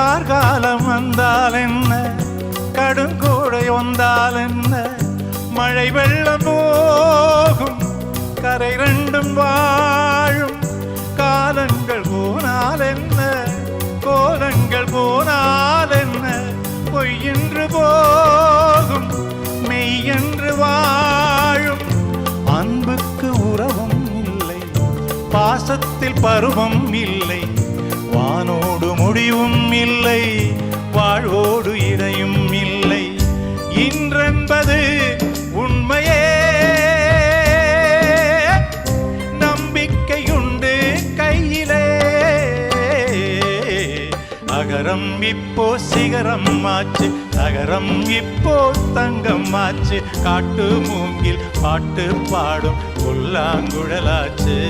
கார்காலம் வந்தால் என்ன, கடுங்கோடை வந்தால் என்ன, மழை வெள்ளம் போகும் கரை ரெண்டும் வாழும். காலங்கள் போனால் என்ன, கோலங்கள் போனால் என்ன, பொய்யென்று போகும் மெய்யென்று வாழும். அன்புக்கு உறவும் இல்லை, பாசத்தில் பருவம் இல்லை, வானோடு முடிவும் இல்லை, வாழ்வோடு இடையும் இல்லை. இன்றென்பது உண்மையே, நம்பிக்கையுண்டு கையிலே. அகரம் இப்போ சிகரம் ஆச்சு, நகரம் இப்போ தங்கம் ஆச்சு, காட்டு மூங்கில் பாட்டு பாடும் புல்லாங்குழலாச்சு.